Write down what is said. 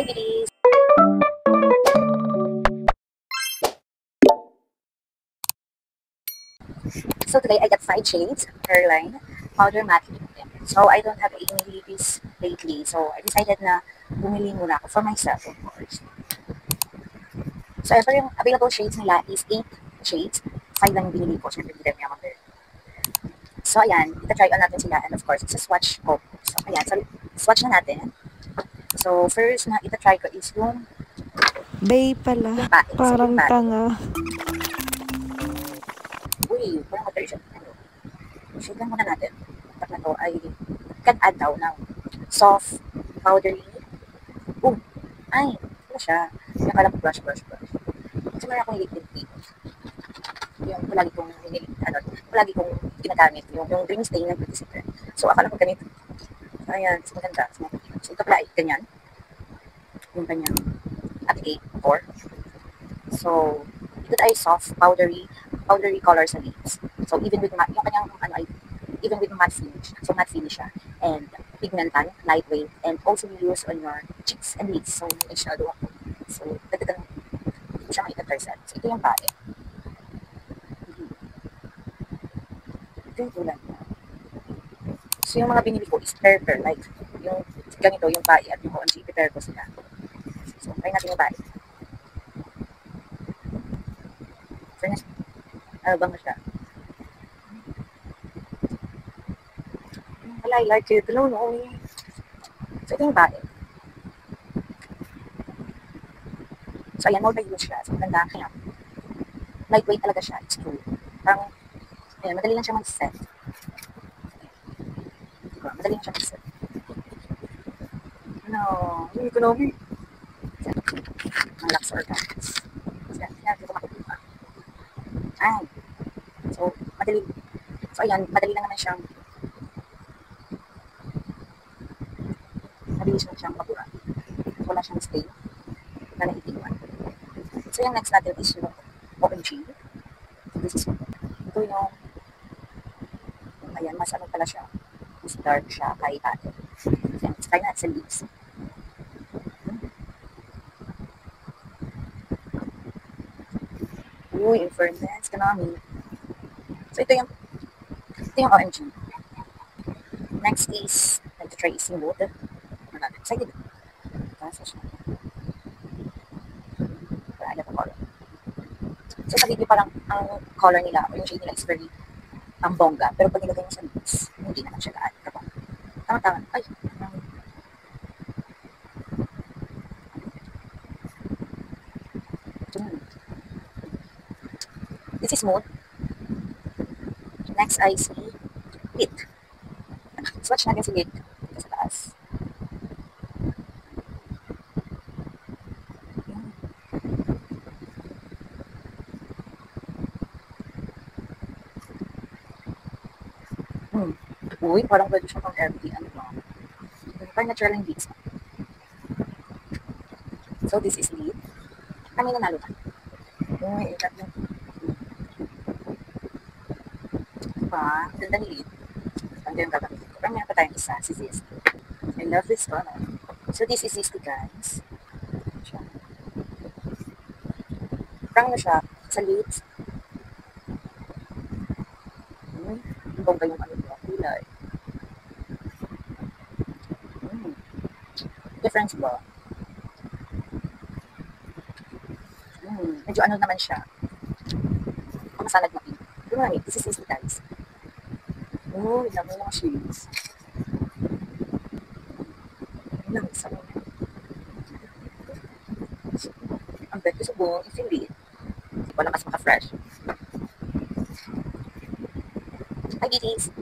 Bilis! So today I got 5 shades, hairline, powder matte lip tint. So I don't have any lippies lately. So I decided na bumili muna ako for myself, of course. So ito yung available shades nila is 8 shades. 5 lang yung binili ko. Siyempre hindi rin yaman din. So ayan, ita-try on natin sila. And of course, it's a swatch ko. So ayan, so swatch na natin. So first na ita-try ko is yung Bay pala. yung pae. So, Parang yung pae. tanga. Uy, parang material. Shade lang muna natin. Tapos na to ay can add daw ng soft, powdery. Oh, ay, ano siya? Yung kala ko brush. Kasi meron akong liquid tint. Yung palagi kong palagi kong ginagamit. Yung green stain ng Beauty Secret. So, akala ko ganito. So, ayan, mas maganda. So, ito pala ay ganyan. Yung kanyang applicator. So, ito ay soft, powdery color sa lips. So, even with yung kanyang, even with matte finish. So, matte finish siya. And pigmentan, lightweight, and also used on your cheeks and lips. So, may shadow ako. So, dagdagan ko siya makita person. So, ito yung pae. Ito yung tulad niya. So, yung mga binili ko is pair, like, yung ganito, yung pae at yung OMG, prepare ko sila. So, try natin yung pae. Furnace, bang na siya? I like it. No. So, ito yung pae. So, ayan, multi-use siya. So, maganda kaya. Lightweight talaga siya. It's true. Parang, ayan, madali lang siya mag-set. Madali lang siya mag-set. No, hindi ko namin. Ang Lux Organics. Yan, hindi ko makukuha. Ay. So, madali. So, ayan, madali lang naman siyang mabura. Wala siyang stain na naitiwan. So, yung next natin is yung OMG. So, this is ito yung ayan, mas ano pala siya. Mas dark siya kahit atin. Ayan, try natin sa lips. Uy, in fairness, kanami. So, ito yung OMG. Next is, nag-try is yung wood. Excited. Kaso siya. Wala na color. So, sa video parang ang color nila, o yung shade nila is very bongga. Pero pag nilagay mo sa lips, hindi naman siya gaan. Tama. Ay, this is smooth. Next I see lid. Swatch natin si lid dito sa taas. Uy, parang pwede siya pang everyday. Ano ba? Parang natural yung beats. So, this is lid. Kami nanalo na. Uy, ikat yung diba? Ganda ni lid. Ang yung gagamitin ko. Parang meron pa tayong isa, si Zesty. I love this color. So, this is Zesty, guys. Parang na siya sa lips. Ang bongga yung ano niya, kulay. Difference ba? Medyo ano naman siya. Masanag na pink. Yung mga this is Zesty, guys. Oh, dami mga shades. Ilang isa mo. Ang bet ko sa buong is hindi. Wala mas maka-fresh. Hi, Gitties!